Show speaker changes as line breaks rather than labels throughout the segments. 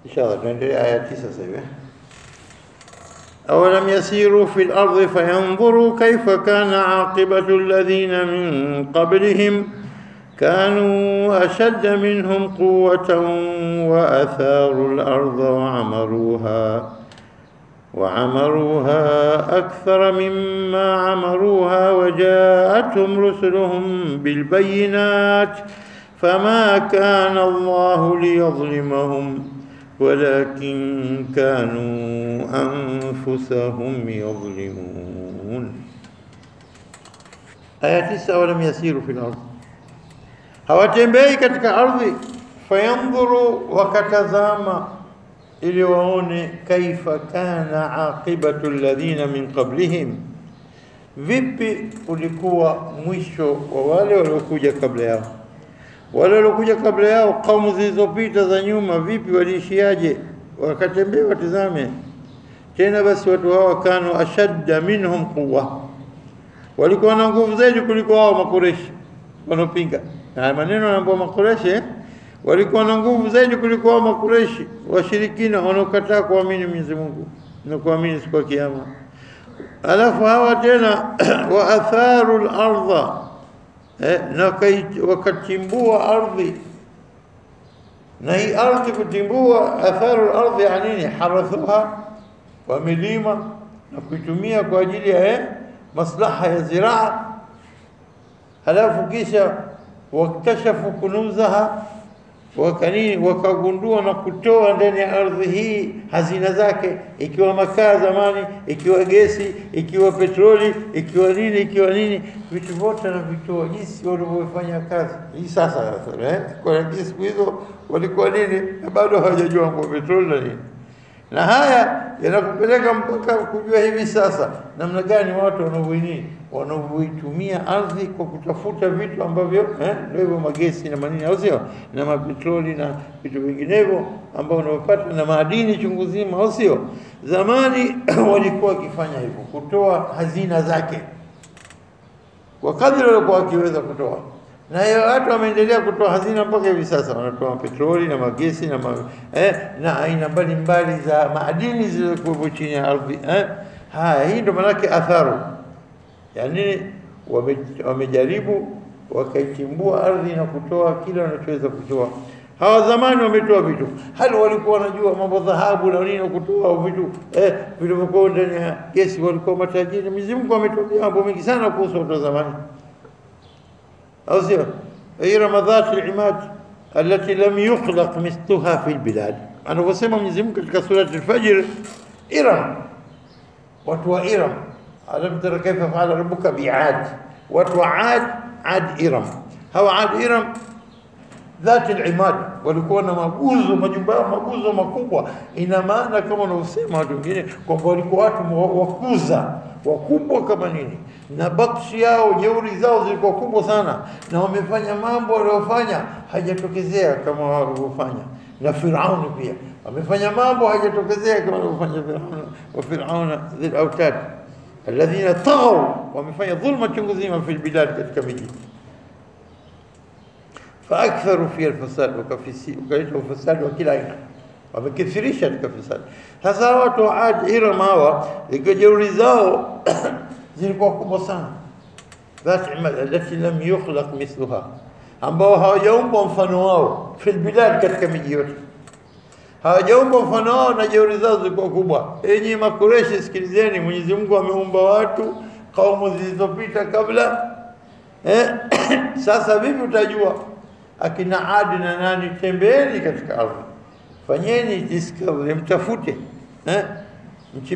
إن شاء الله ننتهي آيات 9 سبع. أولم يسيروا في الأرض فينظروا كيف كان عاقبة الذين من قبلهم كانوا أشد منهم قوة وأثاروا الأرض وعمروها أكثر مما عمروها وجاءتهم رسلهم بالبينات فما كان الله ليظلمهم ولكن كانوا أنفسهم يظلمون. آية 9 ولم يسيروا في الأرض hawatembei katika ardhi fayanzuru wakatazama ili waone kaifa kana aqibatu alladhina min qablihim, vipi ulikuwa mwisho wa wale waliokuja kabla yao. Wale waliokuja kabla yao kaumu zilizopita za nyuma, vipi waliishiaje? Wakatembea watazame tena. Basi watu hao kanu ashadda minhum quwwa, walikuwa na nguvu zaidi kuliko wao Makureshi wanopinga na maneno yanaambia Makureshi walikuwa na nguvu zaidi kuliko wao Makureshi washirikina wanaokataa kuamini Mwenyezi Mungu na kuamini siku ya kiyama. Alafu hawa tena wa atharu al-ardha, na wakatimbua ardhi. Na hii ardhi kutimbua, atharu al-ardhi yani harathuha, wa milima na kuitumia kwa ajili ya maslaha ya ziraa. Halafu kisha wakashafu kunuzaha, wakagundua na kutoa ndani ya ardhi hii hazina zake, ikiwa makaa zamani, ikiwa gesi, ikiwa petroli, ikiwa nini, vitu vyote na vitoa jinsi walivyofanya kazi. Hii sasa kwa siku hizo walikuwa nini, bado hawajajua mambo petroli na nini. Na haya yanakupeleka mpaka kujua hivi sasa namna gani watu wanavyoitumia ardhi kwa kutafuta vitu ambavyo ndio hivyo magesi na manini, au sio, na mapetroli na vitu vinginevyo ambao wanapata na madini chungu zima, au sio. Zamani walikuwa wakifanya hivyo, kutoa hazina zake kwa kadri walikuwa wakiweza kutoa. Na hiyo watu wameendelea kutoa hazina mpaka hivi sasa, wanatoa petroli na magesi na na aina mbalimbali za madini zilizokuwa chini ya ardhi. Hii ndio maana yake atharu, yani wamejaribu wakaichimbua ardhi na kutoa kila wanachoweza kutoa. Hawa zamani wametoa vitu, hali walikuwa wanajua mambo dhahabu na nini, kutoa vitu vilivyokuwa ndani ya gesi, walikuwa matajiri. Mwenyezi Mungu ametuambia mambo mengi sana kuhusu watu zamani, أو سير إرم ذات العماد التي لم يخلق مثلها في البلاد. أنا وسمى من زمك كسورة الفجر إرم وتوى إرم. ألم ترى كيف فعل ربك بعاد وتوى عاد إرم. هو عاد إرم ذات العماد walikuwa na maguzo majumba maguzo makubwa. Ina maana kama unaosema watu wengine kwamba walikuwa watu wakuza wakubwa kama nini, na bakshi yao jeuri zao zilikuwa kubwa sana, na wamefanya mambo waliyofanya hajatokezea kama walivyofanya. Na Firauni pia wamefanya mambo hajatokezea kama walivyofanya Firauni dhil autad alladhina taghaw, wamefanya dhulma chungu zima fil bilad, katika miji. فأكثروا في الفساد وكفسوا الفساد وكلا aina, wamekithirisha katika fasad. Sasa watu wa Ad Iram hawa jeuri zao zilikuwa kubwa sana, ذات التي لم يخلق مثلها, ambao hawajaumbwa mfano wao fil bilad, katika miji yote hawajaumbwa mfano wao, na jeuri zao zilikuwa kubwa. Enyi Makureshi, sikilizeni, Mwenyezi Mungu ameumba watu kaumu zilizopita kabla. Sasa vipi utajua akina Adi na nani? Tembeeni katika ardhi, fanyeni discovery, mtafute,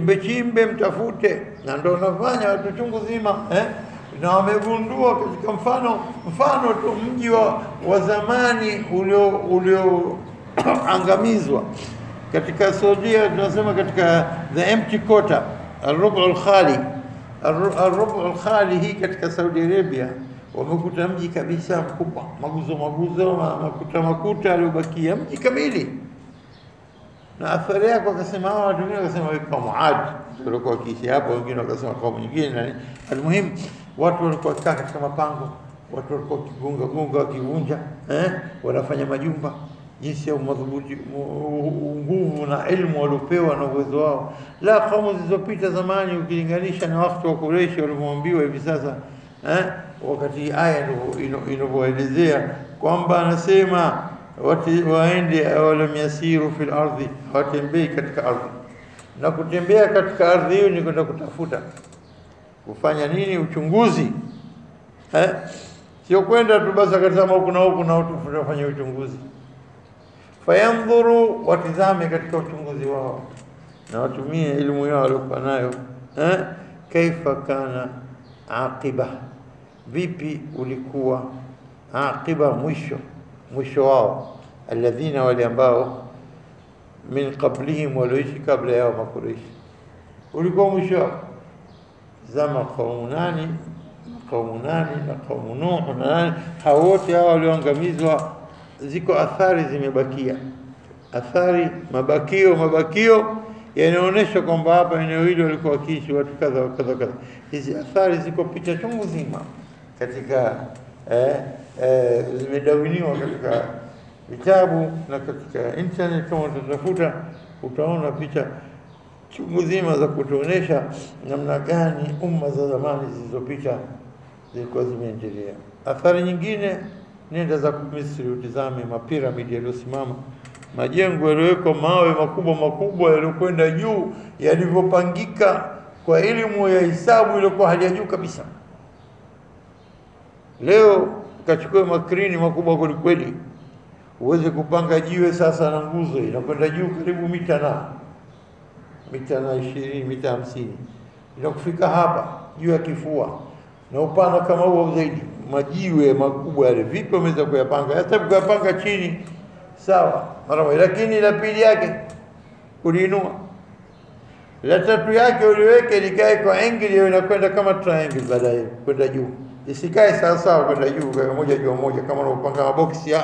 mchimbe mtafute, na ndio unafanya watu chungu zima. Na wamegundua katika mfano tu mji wa zamani ulioangamizwa katika Saudia, tunasema katika the empty quarter, al-rubu al-khali, al-rubu al-khali hii katika Saudi Arabia. Wamekuta mji kabisa mkubwa, maguzo makuta aliyobakia mji kamili. Na athari yake wakasema hawa watu wengine wakasema kwa Muad walikuwa wakiishi hapo, wengine wakasema kwa nyingine. Almuhimu watu walikuwa wakikaa katika mapango, watu walikuwa wakigunga wakivunja, wanafanya majumba, jinsi ya madhubuti nguvu na ilmu waliopewa na uwezo wao. La kaumu zilizopita zamani ukilinganisha na wakati wa Quraysh walivyoambiwa hivi sasa, wakati aya inavyoelezea kwamba anasema waende walam yasiru fil ardhi, watembei katika ardhi. Na kutembea katika ardhi hiyo ni kwenda kutafuta kufanya nini? Uchunguzi. Sio kwenda tu basi akatazama huku na huku na utafuta kufanya uchunguzi. Fayandhuru, watizame katika uchunguzi wao na watumie elimu yao waliokuwa nayo. Kaifa kana aqiba, vipi ulikuwa aqiba, mwisho wao, alladhina, wale ambao min qablihim, walioishi kabla yao Makuraish, ulikuwa mwisho zama kaumu nani na kaumu Nuh na nani, hao wote hao walioangamizwa. Ziko athari zimebakia, athari mabakio yanaonyesha kwamba hapa eneo hili walikuwa wakiishi watu kadha wa kadha kadha. Hizi athari ziko picha chungu zima katika zimedawiniwa katika vitabu na katika internet. Kama utatafuta utaona picha chungu zima za kutuonesha namna gani umma za zamani zilizopita zilikuwa zimeendelea. Athari nyingine, nenda za Misri utizame mapiramidi yaliyosimama, majengo yaliyowekwa mawe makubwa yaliyokwenda juu, yalivyopangika kwa elimu ya hisabu iliyokuwa hali ya juu kabisa. Leo kachukua makrini makubwa kweli, uweze kupanga jiwe sasa na nguzo inakwenda juu karibu mita na 20, mita 50, inakufika hapa juu ya kifua, na upana kama huo zaidi. Majiwe makubwa yale, vipi wameweza kuyapanga? Hata kuyapanga chini sawa mara moja, lakini la pili yake uliinua, la tatu yake uliweke likae kwa angle inakwenda kama triangle, baadaye kwenda juu, isikae sawa kwenda juu kwa moja juu moja kama unapanga maboksi.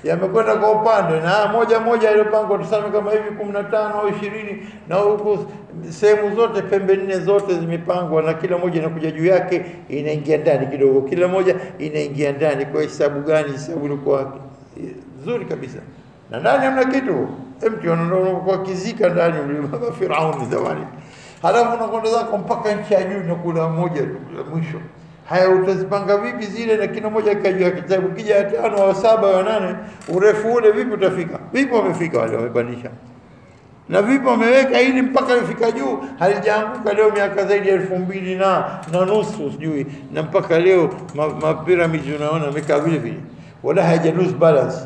Yamekwenda kwa upande, na moja iliyopangwa tuseme kama hivi 15 au 20, na huko sehemu zote, pembe nne zote zimepangwa, na kila moja inakuja juu yake inaingia ndani kidogo, kila moja inaingia ndani. Kwa hesabu gani? Hesabu ilikuwa nzuri kabisa, na ndani hamna kitu, empty, unaona kizika ndani mlima Firauni zamani. Halafu unakwenda zako mpaka nchi ya juu na kula moja mwisho. Haya, utazipanga vipi zile? Na kila moja kajua kitabu, kija ya 5 au 7 au 8, urefu ule vipi utafika? Vipi wamefika wale, wamebadilisha na vipi wameweka ili mpaka ifika juu, halijaanguka leo miaka zaidi ya 2000 na nusu sijui, na mpaka leo mapiramidi unaona yamekaa vile wala haja lose balance.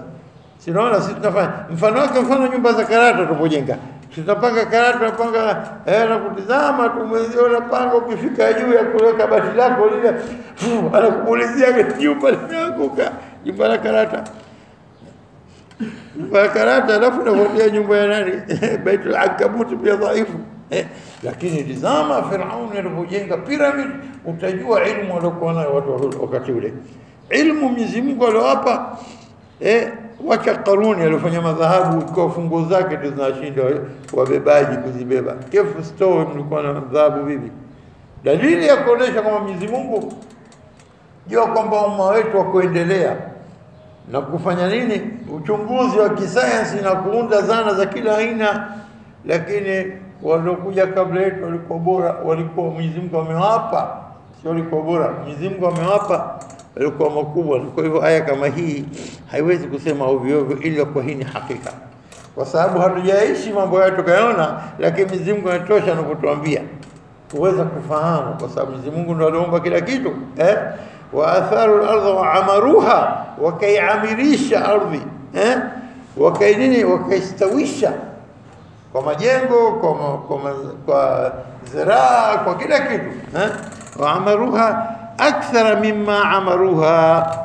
Sinaona sisi tunafanya mfano nyumba za karata tupojenga, tutapanga karata, tunapanga na kutizama tu mwenzio unapanga, ukifika juu ya kuweka bati lako lile anakuulizia nyumba limeanguka, nyumba la karata. Alafu nakwambia nyumba ya nani? Baitul Ankabut pia dhaifu. Lakini tizama Firauni alipojenga piramidi, utajua ilmu waliokuwa nayo watu wakati ule. Ilmu Mwenyezi Mungu aliowapa, wacha Karuni alifanya madhahabu kwa fungo zake tu zinashinda wabebaji kuzibeba. Kefu store mlikuwa na dhahabu vipi? Dalili ya kuonesha kwamba Mwenyezi Mungu jua kwamba umma wetu wa kuendelea na kufanya nini, uchunguzi wa kisayansi na kuunda zana za kila aina. Lakini waliokuja kabla yetu walikuwa bora, walikuwa Mwenyezi Mungu amewapa, sio walikuwa bora, Mwenyezi Mungu amewapa, walikuwa makubwa. Kwa hivyo aya kama hii haiwezi kusema ovyo ovyo, ila kwa hii ni hakika, kwa sababu hatujaishi mambo hayo tukaona, lakini Mwenyezi Mungu anatosha anapotuambia tuweza kufahamu, kwa sababu Mwenyezi Mungu ndiye aliumba kila kitu. Wa atharu al-ardha wa amaruha, wakaiamirisha ardhi, wakainini, wakaistawisha kwa majengo, kwa ziraa, kwa kila kitu. Wa amaruha akthara mimma amaruha,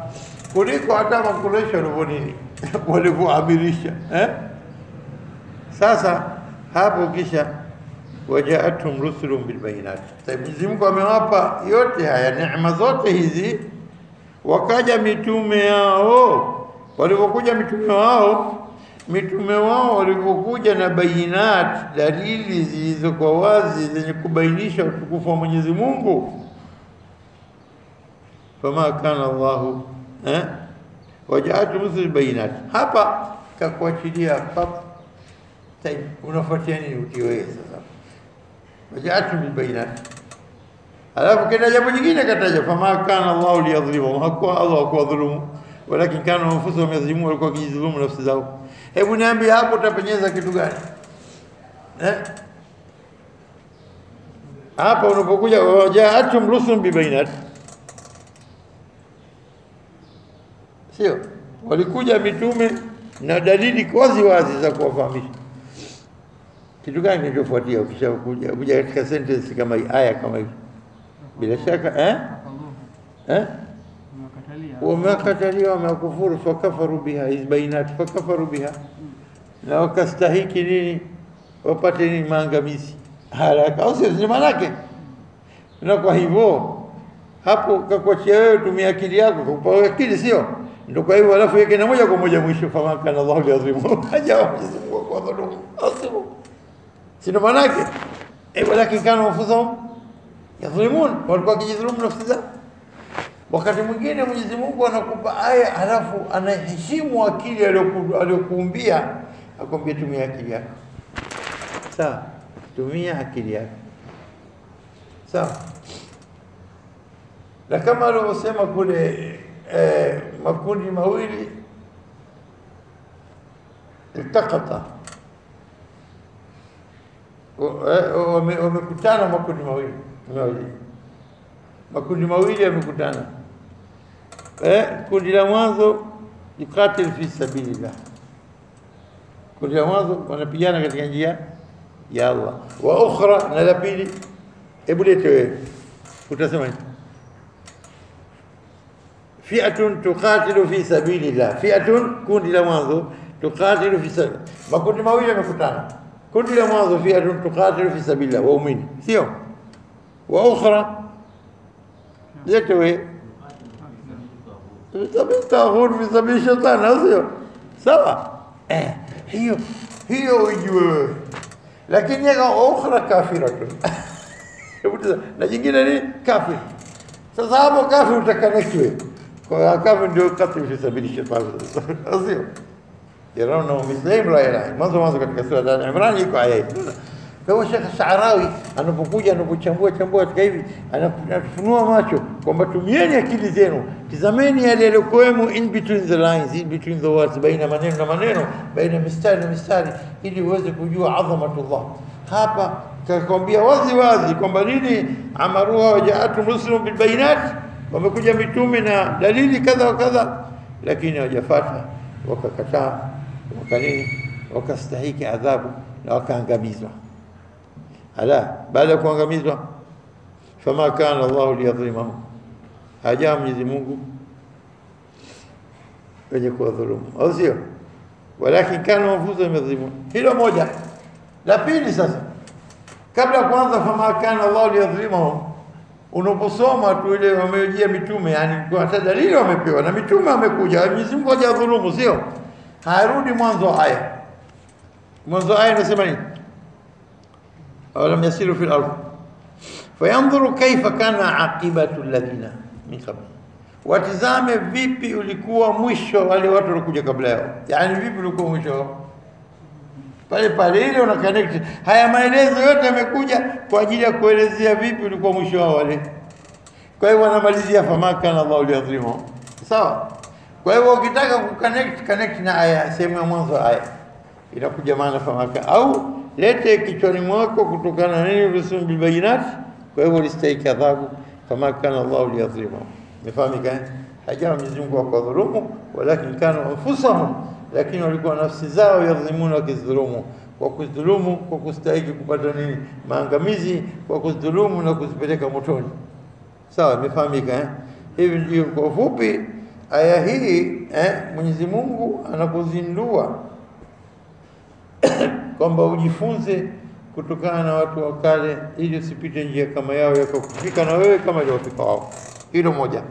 kuliko hata Makuraish walivyoamirisha. Sasa hapo kisha wajaatuhum rusulun bilbayinat. Mwenyezi Mungu amewapa yote haya, neema zote hizi, wakaja mitume yao. Walipokuja mitume wao walipokuja na bayinat, dalili zilizokuwa wazi zenye kubainisha utukufu wa Mwenyezi Mungu. Fama kana Allahu wajaatuhum rusulun bilbayinat. Hapa kakuachilia pap, unafuatia nini ukiwe sasa? Wajaatu bil bayinat. Alafu kenda jambo jingine kataja, fama kana Allah liyadhlimu, hakuwa Allah kuwadhulumu, walakin kana anfusuhum yadhlimun, walikuwa kijidhulumu nafsi zao. Hebu niambie hapo utapenyeza kitu gani? Hapa unapokuja wajaatum rusulun bibayinat, sio walikuja mitume na dalili wazi wazi za kuwafahamisha. Kitu gani kinachofuatia ukishakuja kuja katika sentence kama hii, aya kama hii? Bila shaka wamekatalia, wamekufuru, fakafaru biha, izbayinat, fakafaru biha, na wakastahiki nini? Wapate nini? Maangamizi haraka, au sio? Ni maana yake. Na kwa hivyo hapo kakuachia wewe, tumia akili yako, kupa akili, sio ndio? Kwa hivyo alafu yake na moja kwa moja mwisho, fama kana Allahu liadhimu, hajawa kwa dhulumu, au sio? Maana yake walakin kana anfusuhum yadhlimun, walikuwa kijidhulumu nafsi zao. Wakati mwingine Mwenyezi Mungu anakupa aya alafu anaheshimu akili aliyokuumbia, akwambia tumia akili yako. Sawa, tumia akili yako. Sawa. Na kama alivyosema kule makundi mawili iltaqata, wamekutana makundi mawili yamekutana. Kundi la mwanzo yuqatil fi sabilillah, kundi la mwanzo wanapigana katika njia ya Allah, wa ukhra, na la pili, hebu lete wewe utasema nini? Fi'atun tuqatilu fi sabilillah, fi'atun, kundi la mwanzo, tuqatilu fi sabilillah. Makundi mawili yamekutana. Kundi la mwanzo fi'atun tuqatilu fi sabilillah, waumini, sio? Wa ukhra, lete wewe taghur fi sabili shetani, sio? Sawa, hiyo ujue. Lakini yako ukhra kafiratun na jingine ni kafir. Sasa hapo kafir utakaneki wewe, kwa kafir ndio katil fi sabili shetani, sio? Yarauna muslim la ilaha, mwanzo katika sura ya Imran iko aya hii. Kwa hiyo Sheikh Saarawi anapokuja anapochambua katika hivi, anafunua macho kwamba tumieni akili zenu, tizameni yale yaliyokuwemo in between the lines, in between the words, baina maneno na maneno, baina mistari na mistari, ili uweze kujua adhamatullah. Hapa kakwambia wazi wazi kwamba nini amaruha, wajaatu rusulun bil bayinat, wamekuja mitume na dalili kadha wa kadha, lakini hawajafuata, wakakataa, wakastahiki adhabu na wakaangamizwa. Ala, baada ya kuangamizwa, fama kana Allahu liyadhlimahum, haja Mwenyezi Mungu wenye kuwadhulumu, au sio? Walakin kana anfusuhum yadhlimun. Hilo moja. La pili sasa, kabla ya kuanza fama kana Allahu liyadhlimahum, unaposoma tu ile wamejia mitume, yani kwa dalili wamepewa na mitume wamekuja, Mwenyezi Mungu hajadhulumu, sio? Harudi mwanzo aya. Mwanzo aya inasema nini? أولم يسيروا في الأرض فينظروا كيف كان عاقبة الذين من قبل, watizame vipi ulikuwa mwisho wale watu walikuja kabla yao. Yani vipi ulikuwa mwisho pale ile una connect. Haya maelezo yote yamekuja kwa ajili ya kuelezea vipi ulikuwa mwisho wao wale. Kwa hiyo wanamalizia fama kana Allahu liyadhlimu, sawa? Kwa hiyo ukitaka connect na aya, sehemu ya mwanzo aya inakuja maana fama kana, au lete kichwani mwako kutokana na nini rusul bil bayinat. Kwa hivyo listahiki adhabu, kama kana Allah liyadhlimu. Umefahamika? Hajawa Mwenyezi Mungu akadhulumu, walakin kana anfusuhum, lakini walikuwa nafsi zao yadhlimuna, wakidhulumu. Kwa kudhulumu, kwa kustahiki kupata nini? Maangamizi, kwa kudhulumu na kuzipeleka motoni. Sawa, umefahamika? Hivi ndio kwa ufupi aya hii. Mwenyezi Mungu anapozindua kwamba ujifunze kutokana na watu wa kale, ili usipite njia kama yao yakakufika na wewe kama iliyofika wao. Hilo moja.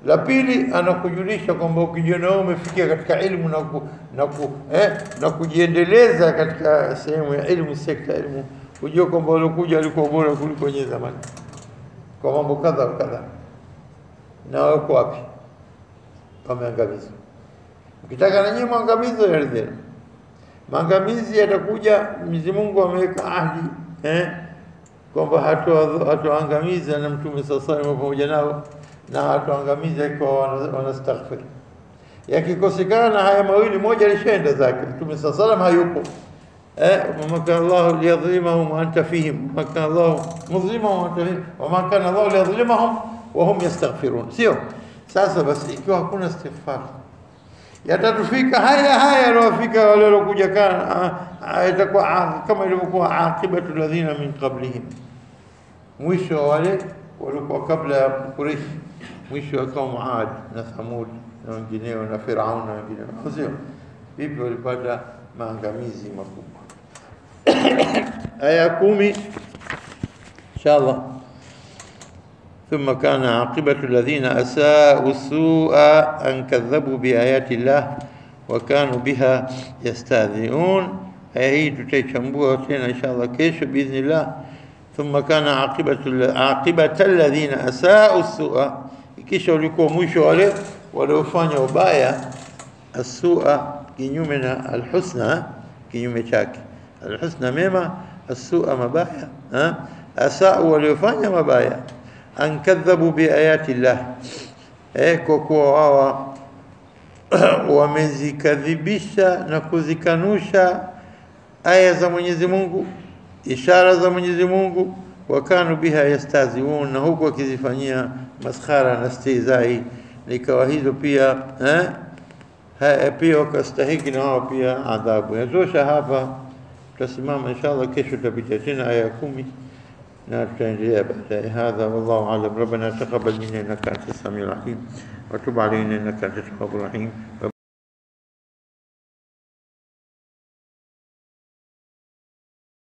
La pili, anakujulisha kwamba ukijiona wewe umefikia katika elimu na kujiendeleza katika sehemu ya elimu, sekta elimu, ujue kwamba walikuja walikuwa bora kuliko wenye zamani kwa mambo kadha kadha, na wako wapi? Wameangamizwa. Ukitaka na nyinyi maangamizo yale, maangamizi yatakuja. Mwenyezi Mungu ameweka ahadi kwamba hatoangamiza na Mtume sallallahu alaihi pamoja nao, na hatoangamiza kwa wanastaghfir. Yakikosekana haya mawili, moja lishaenda zake, Mtume sallallahu alaihi hayupo. وما كان الله ليظلمهم وأنت فيهم، وما كان الله مظلمهم وأنت فيهم، وما كان الله ليظلمهم وهم يستغفرون. Sio sasa basi, ikiwa hakuna istighfar, yatatufika haya yaliyofika wale waliokuja, kana itakuwa kama ilivyokuwa aqibatu alladhina min qablihim, mwisho wale walikuwa kabla ya Quraysh, mwisho wa kaum Aad na Thamud na wengineo na Firaun na wengineo. Sio vipi walipata maangamizi makubwa. aya 10 inshallah. ثم كان عاقبة الذين أساءوا السوء أن كذبوا بآيات الله وكانوا بها يستهزئون. هي تتشمبوها تena إن شاء الله kesho بإذن الله. ثم كان عاقبة الذين أساءوا السوء, kisha ulikuwa mwisho wale waliofanya ubaya. As-su'a kinyume na al-husna, kinyume chake. Al-husna mema, as-su'a mabaya. Asa'u waliofanya mabaya. An kadhabu bi ayati Allah, kwa kuwa wao wamezikadhibisha na kuzikanusha aya za Mwenyezi Mungu, ishara za Mwenyezi Mungu. Wakanu biha yastaziun, na huko wakizifanyia maskhara na istihzai. Nikawa hizo pia pia wakastahiki na wao pia adhabu. Yatosha hapa, tutasimama inshallah, kesho tutapitia tena aya 10 na tutaendelea baadaye. Hadha wallahu a'lam. Rabbana taqabbal minna innaka antas samiul alim wa tub alayna innaka antat tawwabur rahim.